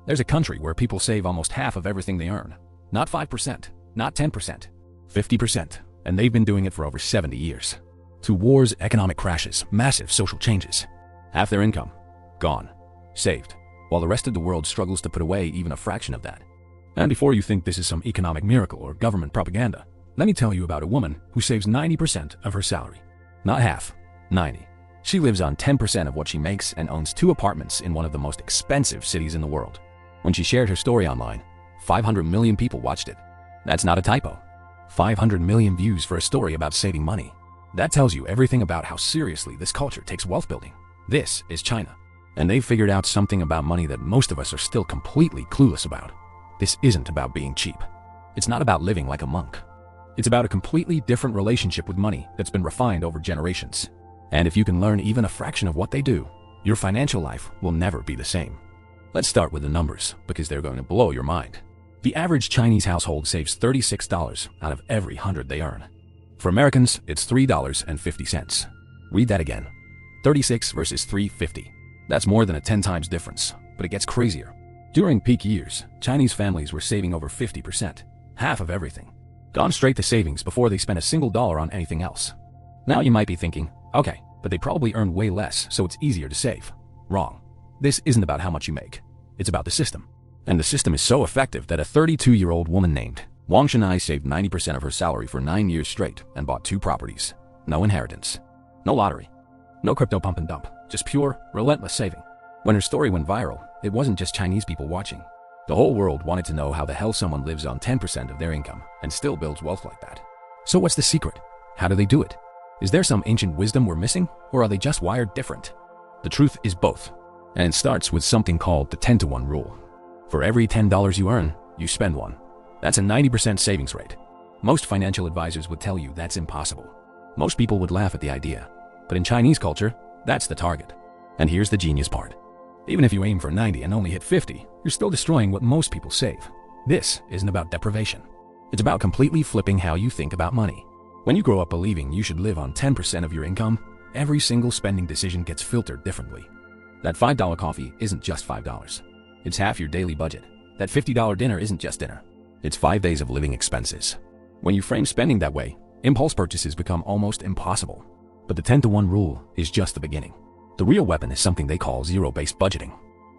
There's a country where people save almost half of everything they earn. Not 5%, not 10%, 50%, and they've been doing it for over 70 years. Through wars, economic crashes, massive social changes. Half their income, gone, saved, while the rest of the world struggles to put away even a fraction of that. And before you think this is some economic miracle or government propaganda, let me tell you about a woman who saves 90% of her salary. Not half, 90. She lives on 10% of what she makes and owns 2 apartments in one of the most expensive cities in the world. When she shared her story online, 500 million people watched it. That's not a typo. 500 million views for a story about saving money. That tells you everything about how seriously this culture takes wealth building. This is China. And they've figured out something about money that most of us are still completely clueless about. This isn't about being cheap. It's not about living like a monk. It's about a completely different relationship with money that's been refined over generations. And if you can learn even a fraction of what they do, your financial life will never be the same. Let's start with the numbers, because they're going to blow your mind. The average Chinese household saves $36 out of every 100 they earn. For Americans, it's $3.50. Read that again. 36 versus 350. That's more than a 10 times difference, but it gets crazier. During peak years, Chinese families were saving over 50%, half of everything, gone straight to savings before they spent a single dollar on anything else. Now you might be thinking, okay, but they probably earn way less, so it's easier to save. Wrong. This isn't about how much you make. It's about the system. And the system is so effective that a 32-year-old woman named Wang Shennai saved 90% of her salary for 9 years straight and bought 2 properties. No inheritance. No lottery. No crypto pump and dump. Just pure, relentless saving. When her story went viral, it wasn't just Chinese people watching. The whole world wanted to know how the hell someone lives on 10% of their income and still builds wealth like that. So what's the secret? How do they do it? Is there some ancient wisdom we're missing, or are they just wired different? The truth is both. And it starts with something called the 10-to-1 rule. For every $10 you earn, you spend 1. That's a 90% savings rate. Most financial advisors would tell you that's impossible. Most people would laugh at the idea. But in Chinese culture, that's the target. And here's the genius part. Even if you aim for 90 and only hit 50, you're still destroying what most people save. This isn't about deprivation. It's about completely flipping how you think about money. When you grow up believing you should live on 10% of your income, every single spending decision gets filtered differently. That $5 coffee isn't just $5. It's half your daily budget. That $50 dinner isn't just dinner. It's 5 days of living expenses. When you frame spending that way, impulse purchases become almost impossible. But the 10-to-1 rule is just the beginning. The real weapon is something they call zero-based budgeting.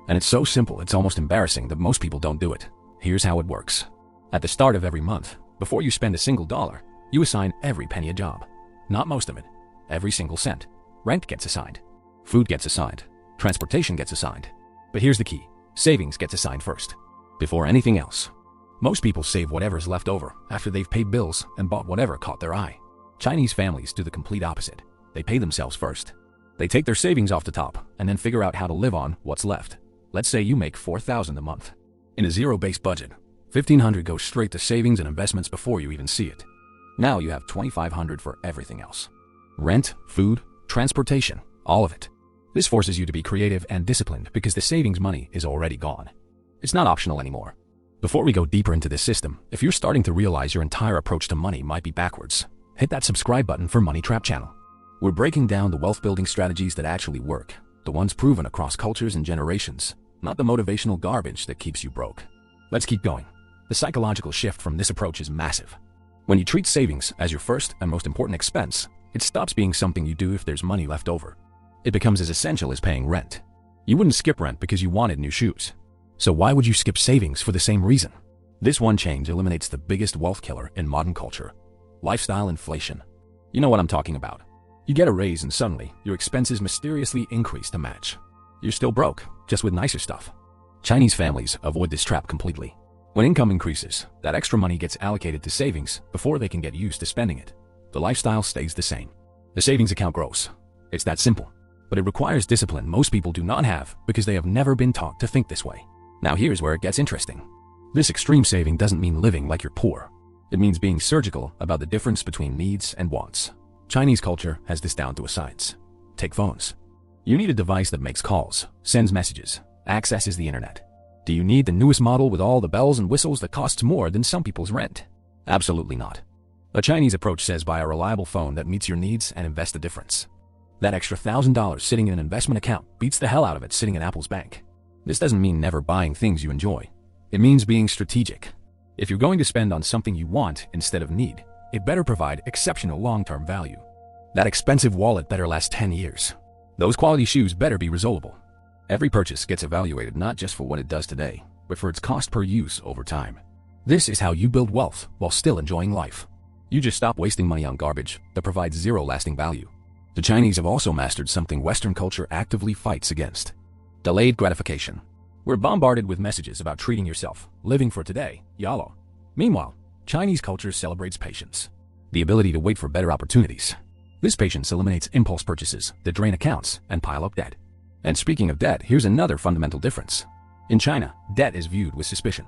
And it's so simple it's almost embarrassing that most people don't do it. Here's how it works. At the start of every month, before you spend a single dollar, you assign every penny a job. Not most of it. Every single cent. Rent gets assigned. Food gets assigned. Transportation gets assigned. But here's the key. Savings gets assigned first. Before anything else. Most people save whatever's left over after they've paid bills and bought whatever caught their eye. Chinese families do the complete opposite. They pay themselves first. They take their savings off the top and then figure out how to live on what's left. Let's say you make $4,000 a month. In a zero-based budget, $1,500 goes straight to savings and investments before you even see it. Now you have $2,500 for everything else. Rent, food, transportation, all of it. This forces you to be creative and disciplined because the savings money is already gone. It's not optional anymore. Before we go deeper into this system, if you're starting to realize your entire approach to money might be backwards, hit that subscribe button for Money Trap Channel. We're breaking down the wealth building strategies that actually work, the ones proven across cultures and generations, not the motivational garbage that keeps you broke. Let's keep going. The psychological shift from this approach is massive. When you treat savings as your first and most important expense, it stops being something you do if there's money left over. It becomes as essential as paying rent. You wouldn't skip rent because you wanted new shoes. So why would you skip savings for the same reason? This one change eliminates the biggest wealth killer in modern culture: lifestyle inflation. You know what I'm talking about. You get a raise and suddenly, your expenses mysteriously increase to match. You're still broke, just with nicer stuff. Chinese families avoid this trap completely. When income increases, that extra money gets allocated to savings before they can get used to spending it. The lifestyle stays the same. The savings account grows. It's that simple. But it requires discipline most people do not have because they have never been taught to think this way. Now here's where it gets interesting. This extreme saving doesn't mean living like you're poor. It means being surgical about the difference between needs and wants. Chinese culture has this down to a science. Take phones. You need a device that makes calls, sends messages, accesses the internet. Do you need the newest model with all the bells and whistles that costs more than some people's rent? Absolutely not. A Chinese approach says buy a reliable phone that meets your needs and invest the difference. That extra $1,000 sitting in an investment account beats the hell out of it sitting in Apple's bank. This doesn't mean never buying things you enjoy. It means being strategic. If you're going to spend on something you want instead of need, it better provide exceptional long-term value. That expensive wallet better last 10 years. Those quality shoes better be resolvable. Every purchase gets evaluated not just for what it does today, but for its cost per use over time. This is how you build wealth while still enjoying life. You just stop wasting money on garbage that provides zero lasting value. The Chinese have also mastered something Western culture actively fights against: delayed gratification. We're bombarded with messages about treating yourself, living for today, YOLO. Meanwhile, Chinese culture celebrates patience, the ability to wait for better opportunities. This patience eliminates impulse purchases that drain accounts and pile up debt. And speaking of debt, here's another fundamental difference. In China, debt is viewed with suspicion.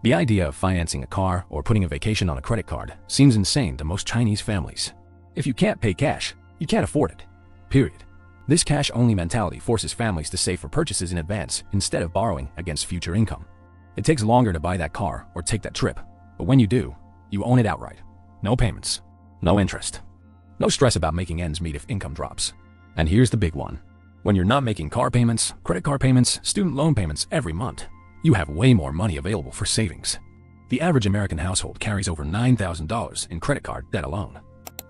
The idea of financing a car or putting a vacation on a credit card seems insane to most Chinese families. If you can't pay cash, you can't afford it. Period. This cash-only mentality forces families to save for purchases in advance instead of borrowing against future income. It takes longer to buy that car or take that trip, but when you do, you own it outright. No payments, no interest, no stress about making ends meet if income drops. And here's the big one. When you're not making car payments, credit card payments, student loan payments every month, you have way more money available for savings. The average American household carries over $9,000 in credit card debt alone.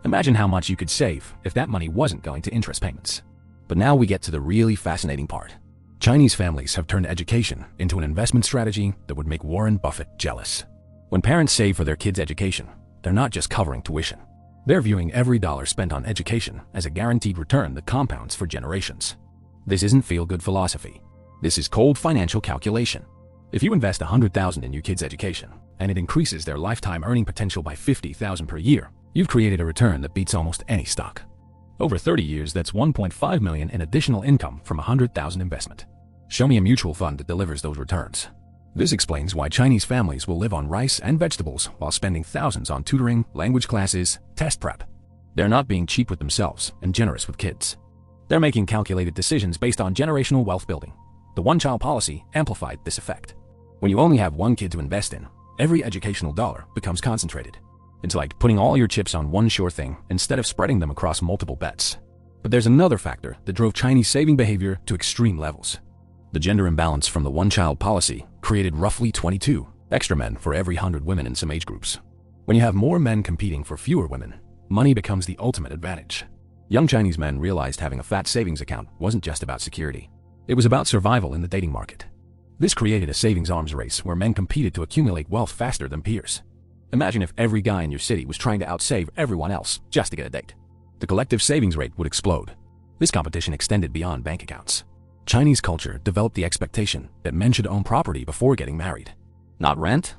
Imagine how much you could save if that money wasn't going to interest payments. But now we get to the really fascinating part. Chinese families have turned education into an investment strategy that would make Warren Buffett jealous. When parents save for their kids' education, they're not just covering tuition. They're viewing every dollar spent on education as a guaranteed return that compounds for generations. This isn't feel-good philosophy. This is cold financial calculation. If you invest $100,000 in your kids' education and it increases their lifetime earning potential by $50,000 per year, you've created a return that beats almost any stock. Over 30 years, that's $1.5 million in additional income from $100,000 investment. Show me a mutual fund that delivers those returns. This explains why Chinese families will live on rice and vegetables while spending thousands on tutoring, language classes, test prep. They're not being cheap with themselves and generous with kids. They're making calculated decisions based on generational wealth building. The one-child policy amplified this effect. When you only have one kid to invest in, every educational dollar becomes concentrated. It's like putting all your chips on one sure thing instead of spreading them across multiple bets. But there's another factor that drove Chinese saving behavior to extreme levels. The gender imbalance from the one-child policy created roughly 22 extra men for every 100 women in some age groups. When you have more men competing for fewer women, money becomes the ultimate advantage. Young Chinese men realized having a fat savings account wasn't just about security. It was about survival in the dating market. This created a savings arms race where men competed to accumulate wealth faster than peers. Imagine if every guy in your city was trying to outsave everyone else just to get a date. The collective savings rate would explode. This competition extended beyond bank accounts. Chinese culture developed the expectation that men should own property before getting married. Not rent,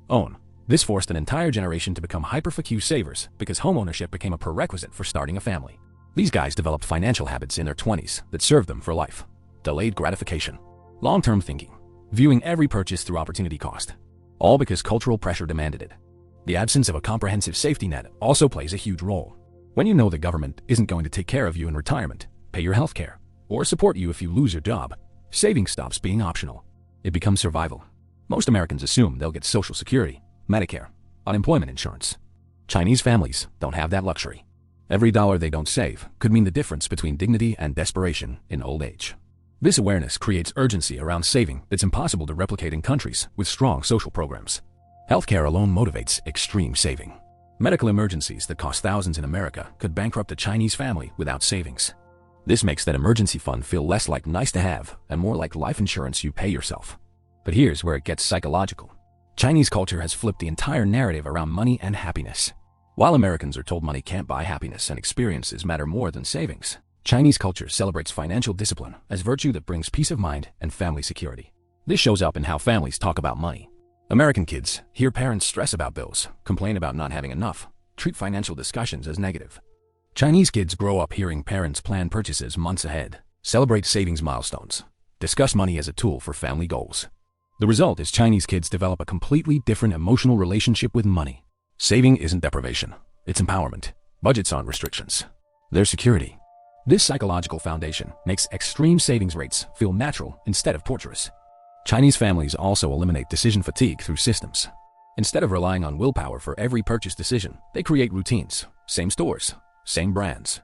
own. This forced an entire generation to become hyper-FAQ savers because homeownership became a prerequisite for starting a family. These guys developed financial habits in their 20s that served them for life. Delayed gratification, long-term thinking, viewing every purchase through opportunity cost, all because cultural pressure demanded it. The absence of a comprehensive safety net also plays a huge role. When you know the government isn't going to take care of you in retirement, pay your health care, or support you if you lose your job, saving stops being optional. It becomes survival. Most Americans assume they'll get Social Security, Medicare, unemployment insurance. Chinese families don't have that luxury. Every dollar they don't save could mean the difference between dignity and desperation in old age. This awareness creates urgency around saving that's impossible to replicate in countries with strong social programs. Healthcare alone motivates extreme saving. Medical emergencies that cost thousands in America could bankrupt a Chinese family without savings. This makes that emergency fund feel less like nice to have and more like life insurance you pay yourself. But here's where it gets psychological. Chinese culture has flipped the entire narrative around money and happiness. While Americans are told money can't buy happiness and experiences matter more than savings, Chinese culture celebrates financial discipline as virtue that brings peace of mind and family security. This shows up in how families talk about money. American kids hear parents stress about bills, complain about not having enough, treat financial discussions as negative. Chinese kids grow up hearing parents plan purchases months ahead, celebrate savings milestones, discuss money as a tool for family goals. The result is Chinese kids develop a completely different emotional relationship with money. Saving isn't deprivation, it's empowerment. Budgets aren't restrictions, they're security. This psychological foundation makes extreme savings rates feel natural instead of torturous. Chinese families also eliminate decision fatigue through systems. Instead of relying on willpower for every purchase decision, they create routines, same stores, same brands,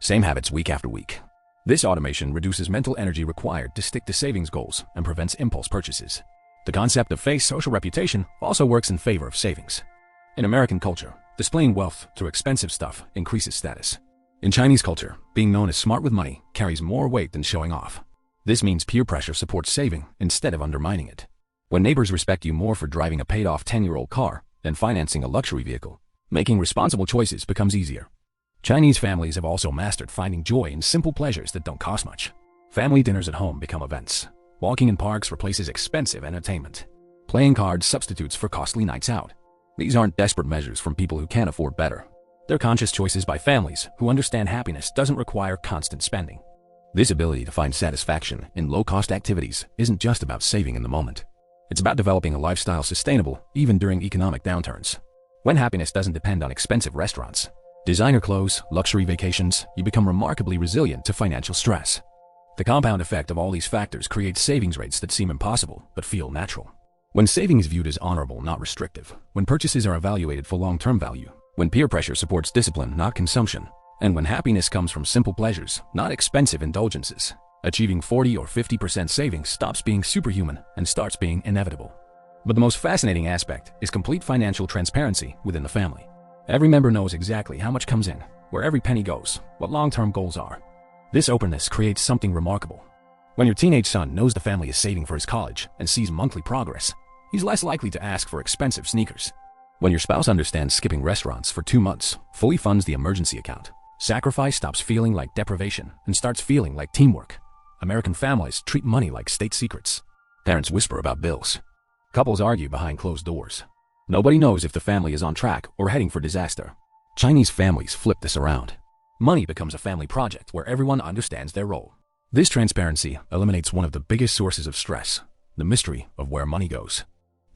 same habits week after week. This automation reduces mental energy required to stick to savings goals and prevents impulse purchases. The concept of fake social reputation also works in favor of savings. In American culture, displaying wealth through expensive stuff increases status. In Chinese culture, being known as smart with money carries more weight than showing off. This means peer pressure supports saving instead of undermining it. When neighbors respect you more for driving a paid-off 10-year-old car than financing a luxury vehicle, making responsible choices becomes easier. Chinese families have also mastered finding joy in simple pleasures that don't cost much. Family dinners at home become events. Walking in parks replaces expensive entertainment. Playing cards substitutes for costly nights out. These aren't desperate measures from people who can't afford better. They're conscious choices by families who understand happiness doesn't require constant spending. This ability to find satisfaction in low-cost activities isn't just about saving in the moment. It's about developing a lifestyle sustainable even during economic downturns. When happiness doesn't depend on expensive restaurants, designer clothes, luxury vacations, you become remarkably resilient to financial stress. The compound effect of all these factors creates savings rates that seem impossible but feel natural. When saving is viewed as honorable, not restrictive, when purchases are evaluated for long-term value, when peer pressure supports discipline, not consumption, and when happiness comes from simple pleasures, not expensive indulgences, achieving 40 or 50% savings stops being superhuman and starts being inevitable. But the most fascinating aspect is complete financial transparency within the family. Every member knows exactly how much comes in, where every penny goes, what long-term goals are. This openness creates something remarkable. When your teenage son knows the family is saving for his college and sees monthly progress, he's less likely to ask for expensive sneakers. When your spouse understands skipping restaurants for 2 months fully funds the emergency account, sacrifice stops feeling like deprivation and starts feeling like teamwork. American families treat money like state secrets. Parents whisper about bills. Couples argue behind closed doors. Nobody knows if the family is on track or heading for disaster. Chinese families flip this around. Money becomes a family project where everyone understands their role. This transparency eliminates one of the biggest sources of stress, the mystery of where money goes.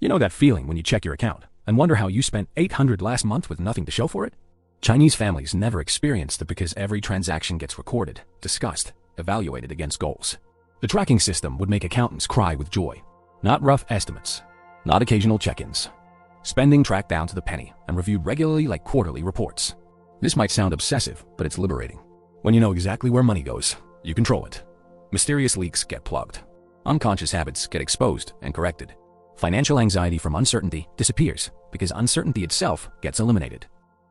You know that feeling when you check your account and wonder how you spent $800 last month with nothing to show for it? Chinese families never experience it because every transaction gets recorded, discussed, evaluated against goals. The tracking system would make accountants cry with joy. Not rough estimates, not occasional check-ins. Spending tracked down to the penny and reviewed regularly like quarterly reports. This might sound obsessive, but it's liberating. When you know exactly where money goes, you control it. Mysterious leaks get plugged. Unconscious habits get exposed and corrected. Financial anxiety from uncertainty disappears because uncertainty itself gets eliminated.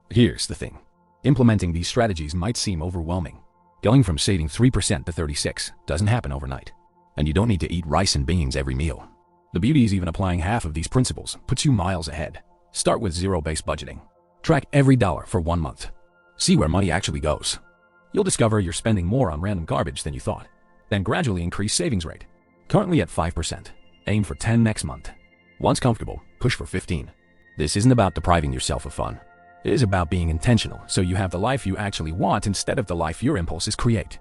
Here's the thing. Implementing these strategies might seem overwhelming. Going from saving 3% to 36% doesn't happen overnight. And you don't need to eat rice and beans every meal. The beauty is even applying half of these principles puts you miles ahead. Start with zero-based budgeting. Track every dollar for 1 month. See where money actually goes. You'll discover you're spending more on random garbage than you thought. Then gradually increase savings rate. Currently at 5%. Aim for 10 next month. Once comfortable, push for 15. This isn't about depriving yourself of fun. It is about being intentional so you have the life you actually want instead of the life your impulses create.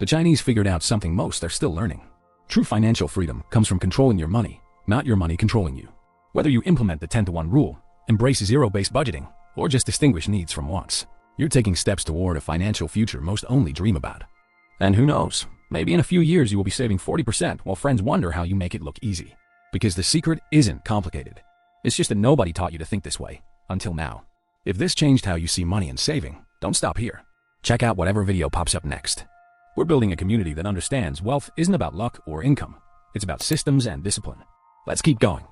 The Chinese figured out something most are still learning. True financial freedom comes from controlling your money, not your money controlling you. Whether you implement the 10-to-1 rule, embrace zero-based budgeting, or just distinguish needs from wants, you're taking steps toward a financial future most only dream about. And who knows, maybe in a few years you will be saving 40% while friends wonder how you make it look easy. Because the secret isn't complicated. It's just that nobody taught you to think this way, until now. If this changed how you see money and saving, don't stop here. Check out whatever video pops up next. We're building a community that understands wealth isn't about luck or income. It's about systems and discipline. Let's keep going.